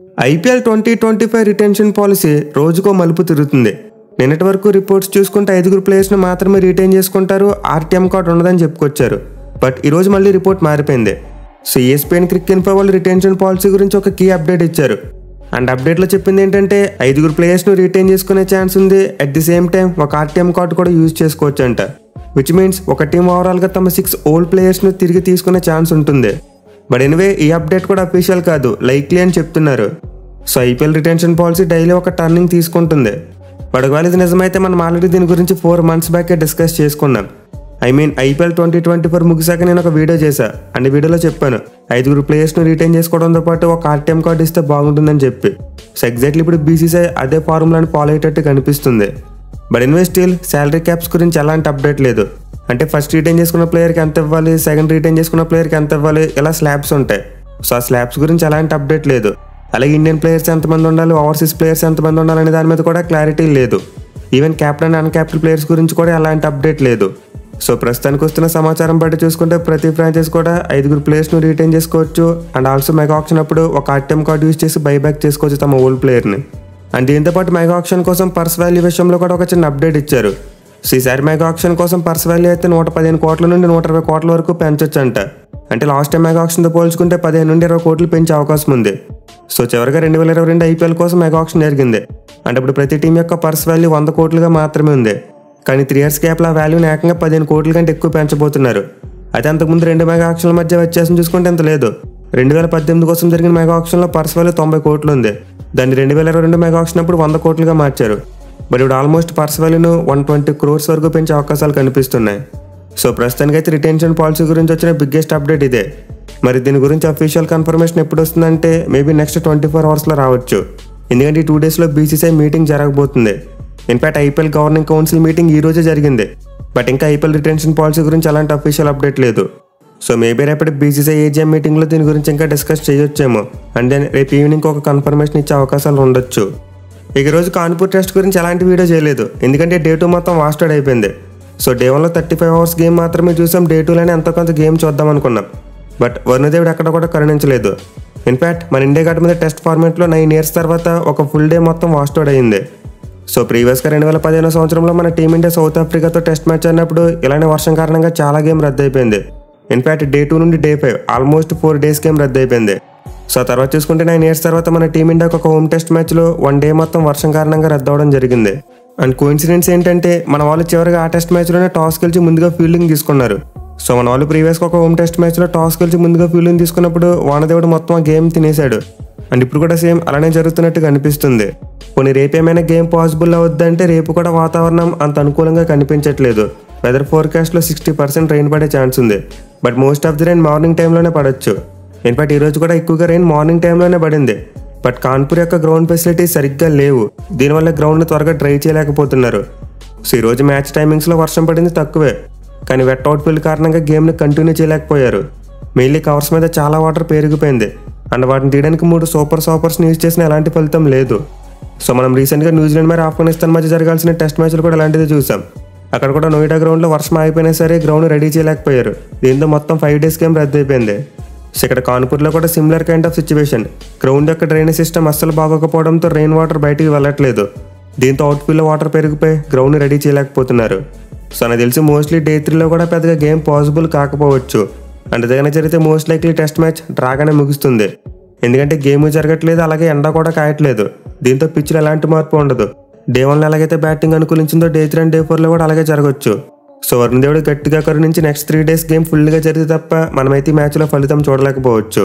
IPL 2025 retention policy రోజుకో మలుపు తిరుగుతుంది. నిన్నటి వరకు రిపోర్ట్స్ చూసుకుంటే 5 ప్లేయర్స్ను మాత్రమే రిటైన్ చేసుకుంటారు, ఆర్టీఎం కార్డు ఉండదని చెప్పుకొచ్చారు. బట్ ఈరోజు మళ్ళీ రిపోర్ట్ మారిపోయింది. సో ESPN క్రికెట్ ఇన్ఫో వాళ్ళు రిటెన్షన్ పాలసీ గురించి ఒక కీ అప్డేట్ ఇచ్చారు. అండ్ అప్డేట్లో చెప్పింది ఏంటంటే 5 ప్లేయర్స్ను రిటైన్ చేసుకునే ఛాన్స్ ఉంది. అట్ ది సేమ్ టైం ఒక ఆర్టీఎం కార్డు కూడా యూజ్ చేసుకోవచ్చు అంట. విచ్ మీన్స్ ఒక టీం ఓవరాల్గా తమ 6 ఓల్డ్ ప్లేయర్స్ను తిరిగి తీసుకునే ఛాన్స్ ఉంటుంది. బట్ ఎనివే ఈ అప్డేట్ కూడా అఫీషియల్ కాదు, లైక్లీ అని చెప్తున్నారు. So IPL retention policy daily ఒక టర్నింగ్ తీసుకుంటుంది. బట్ ఒకవేళ ఇది నిజమైతే మనం ఆల్రెడీ దీని గురించి 4 months బ్యాకే డిస్కస్ చేసుకున్నాం. ఐపీఎల్ 2024 ముగిసాక నేను ఒక వీడియో చేశా. అండ్ వీడియోలో చెప్పాను 5 ప్లేయర్స్ను రిటైన్ చేసుకోవడంతో పాటు ఒక ఆర్టీఎం కార్డు ఇస్తే బాగుంటుందని చెప్పి. సో ఎగ్జాక్ట్లీ ఇప్పుడు BCCI అదే ఫార్ములాని ఫాలో అయ్యేటట్టు కనిపిస్తుంది. But anyway still salary caps గురించి ఎలాంటి అప్డేట్ లేదు. అంటే ఫస్ట్ రిటైన్ చేసుకున్న ప్లేయర్కి ఎంత ఇవ్వాలి, సెకండ్ రిటైన్ చేసుకున్న ప్లేయర్కి ఎంత ఇవ్వాలి, ఇలా స్లాబ్స్ ఉంటాయి. సో ఆ స్లాబ్స్ గురించి ఎలాంటి అప్డేట్ లేదు. అలాగే ఇండియన్ ప్లేయర్స్ ఎంతమంది ఉండాలి, ఓవర్సీస్ ప్లేయర్స్ ఎంతమంది ఉండాలి అనే దాని మీద కూడా క్లారిటీ లేదు. ఈవెన్ క్యాప్టెన్ అండ్ అన్క్యాప్టెన్ ప్లేయర్స్ గురించి కూడా ఎలాంటి అప్డేట్ లేదు. సో ప్రస్తుతానికి వస్తున్న సమాచారం బట్టి చూసుకుంటే ప్రతి ఫ్రాంచైజ్ కూడా 5 ప్లేయర్స్ను రిటైన్ చేసుకోవచ్చు. అండ్ ఆల్సో మెగా ఆక్షన్ అప్పుడు ఒక ఆర్టీఎం కార్డు యూజ్ చేసి బైబ్యాక్ చేసుకోవచ్చు తమ ఓల్డ్ ప్లేయర్ని. అండ్ దీంతోపాటు మెగా ఆక్షన్ కోసం పర్స్ వాల్యూ విషయంలో కూడా ఒక చిన్న అప్డేట్ ఇచ్చారు. సో ఈసారి మెగా ఆక్షన్ కోసం పర్స్ వాల్యూ అయితే 115 కోట్ల నుండి 120 కోట్ల వరకు పెంచొచ్చు అంట. అంటే లాస్ట్ టైం మెగా ఆక్షన్తో పోల్చుకుంటే 15 నుండి 20 కోట్లు పెంచే అవకాశం ఉంది. సో చివరిగా 2022 ఐపీఎల్ కోసం మెగా ఆక్షన్ జరిగింది. అంటే ఇప్పుడు ప్రతి టీం యొక్క పర్స్ వాల్యూ 100 కోట్లుగా మాత్రమే ఉంది. కానీ 3 years గ్యాప్లో ఆ వాల్యూని ఏకంగా 15 కోట్ల కంటే ఎక్కువ పెంచబోతున్నారు. అయితే అంతకుముందు 2 మెగా ఆక్షన్ల మధ్య వ్యత్యాసం చూసుకుంటే ఎంత లేదు. 2018 కోసం జరిగిన మెగా ఆక్షన్లో పర్స్ వాల్యూ 90 కోట్లు ఉంది. దాన్ని 2022 మెగా ఆక్షన్ అప్పుడు 100 కోట్లుగా మార్చారు. బట్ ఇప్పుడు ఆల్మోస్ట్ పర్స్ వాల్యూను 120 crores వరకు పెంచే అవకాశాలు కనిపిస్తున్నాయి. సో ప్రస్తుతానికి అయితే రిటెన్షన్ పాలసీ గురించి వచ్చిన బిగ్గెస్ట్ అప్డేట్ ఇదే. మరి దీని గురించి అఫీషియల్ కన్ఫర్మేషన్ ఎప్పుడు వస్తుందంటే మేబీ నెక్స్ట్ 24 hours రావచ్చు. ఎందుకంటే ఈ 2 daysలో BCCI మీటింగ్ జరగబోతుంది. In fact IPL governing council meeting ఈ రోజే జరిగింది. బట్ ఇంకా ఐపీఎల్ రిటెన్షన్ పాలసీ గురించి అలాంటి అఫీషియల్ అప్డేట్ లేదు. సో మేబీ రేపటి BCCI AGM మీటింగ్లో దీని గురించి ఇంకా డిస్కస్ చేయొచ్చేమో. అండ్ దెన్ రేపు ఈవినింగ్ ఒక కన్ఫర్మేషన్ ఇచ్చే అవకాశాలు ఉండొచ్చు. ఈ రోజు కాన్పూర్ టెస్ట్ గురించి ఎలాంటి వీడియో చేయలేదు, ఎందుకంటే డే 2 మొత్తం వాస్టెడ్ అయిపోయింది. సో డే 1లో 35 hours గేమ్ మాత్రమే చూసాం. డే 2లోనే ఎంతో కొంత గేమ్ చూద్దాం అనుకున్నాం. బట్ వరుణదేవుడు అక్కడ కూడా కరుణించలేదు. ఇన్ఫాక్ట్ మన ఇండియా గడ్డ మీద టెస్ట్ ఫార్మాట్లో 9 years తర్వాత ఒక ఫుల్ డే మొత్తం వాస్టెడ్ అయ్యింది. సో ప్రీవియస్గా 2015 సంవత్సరంలో మన టీమిండియా సౌత్ ఆఫ్రికాతో టెస్ట్ మ్యాచ్ అయినప్పుడు ఇలానే వర్షం కారణంగా చాలా గేమ్ రద్దు అయిపోయింది. ఇన్ఫాక్ట్ డే 2 నుండి డే 5 ఆల్మోస్ట్ 4 days గేమ్ రద్దు అయిపోయింది. సో తర్వాత చూసుకుంటే 9 years తర్వాత మన టీమిండియాకు ఒక హోమ్ టెస్ట్ మ్యాచ్లో 1 day మొత్తం వర్షం కారణంగా రద్దు అవడం జరిగింది. అండ్ కోఇన్సిడెన్స్ ఏంటంటే మన వాళ్ళు చివరిగా ఆ టెస్ట్ మ్యాచ్లోనే టాస్ గెలిచి ముందుగా ఫీల్డింగ్ తీసుకున్నారు. సో మన వాళ్ళు ప్రీవియస్గా ఒక హోమ్ టెస్ట్ మ్యాచ్లో టాస్ గెలిచి ముందుగా ఫీల్డింగ్ తీసుకున్నప్పుడు వానదేవుడు మొత్తం ఆ గేమ్ తినేశాడు. అండ్ ఇప్పుడు కూడా సేమ్ అలానే జరుగుతున్నట్టుగా అనిపిస్తుంది. కొన్ని రేపు ఏమైనా గేమ్ పాసిబుల్ అవద్దంటే రేపు కూడా వాతావరణం అంత అనుకూలంగా కనిపించట్లేదు. వెదర్ ఫోర్కాస్ట్లో 60% రెయిన్ పడే ఛాన్స్ ఉంది. But most of the rain morning టైంలోనే పడవచ్చు. ఇన్ఫాక్ట్ ఈరోజు కూడా ఎక్కువగా రెయిన్ మార్నింగ్ టైంలోనే పడింది. బట్ కాన్పూర్ యొక్క గ్రౌండ్ ఫెసిలిటీస్ సరిగ్గా లేవు. దీనివల్ల గ్రౌండ్ని త్వరగా డ్రై చేయలేకపోతున్నారు. సో ఈరోజు మ్యాచ్ టైమింగ్స్లో వర్షం పడింది తక్కువే, కానీ వెట్ అవుట్ ఫీల్డ్ కారణంగా గేమ్ని కంటిన్యూ చేయలేకపోయారు. మెయిన్లీ కవర్స్ మీద చాలా వాటర్ పెరిగిపోయింది. అండ్ వాటిని తీయడానికి 3 సూపర్స్ని యూజ్ చేసిన ఎలాంటి ఫలితం లేదు. సో మనం రీసెంట్గా న్యూజిలాండ్ మరియు ఆఫ్ఘనిస్తాన్ మధ్య జరగాల్సిన టెస్ట్ మ్యాచ్లు కూడా అలాంటిది చూసాం. అక్కడ కూడా నోయిడా గ్రౌండ్లో వర్షం ఆగిపోయినా సరే గ్రౌండ్ రెడీ చేయలేకపోయారు. దీంతో మొత్తం 5 days గేమ్ రద్దు అయిపోయింది. సో ఇక్కడ కాన్పూర్లో కూడా similar kind of situation. Ground యొక్క డ్రైనేజ్ సిస్టమ్ అస్సలు బాగోకపోవడంతో రెయిన్ వాటర్ బయటికి వెళ్ళట్లేదు. దీంతో అవుట్ఫీల్డ్లో వాటర్ పెరిగిపోయి గ్రౌండ్ రెడీ చేయలేకపోతున్నారు. సో నాకు తెలిసి మోస్ట్లీ డే 3లో కూడా పెద్దగా గేమ్ పాసిబుల్ కాకపోవచ్చు. అండ్ ఏదైనా జరిగితే మోస్ట్ లైక్లీ టెస్ట్ మ్యాచ్ డ్రాగానే ముగుస్తుంది. ఎందుకంటే గేమ్ జరగట్లేదు, అలాగే ఎండ కూడా కాయట్లేదు. దీంతో పిచ్లో ఎలాంటి మార్పు ఉండదు. డే 1లో ఎలాగైతే బ్యాటింగ్ అనుకూలించిందో డే 3 అండ్ డే 4లో కూడా అలాగే జరగవచ్చు. సో వరుణదేవుడు గట్టిగా కరుణించి నెక్స్ట్ 3 days గేమ్ ఫుల్గా జరిగితే తప్ప మనమైతే ఈ మ్యాచ్లో ఫలితం చూడలేకపోవచ్చు.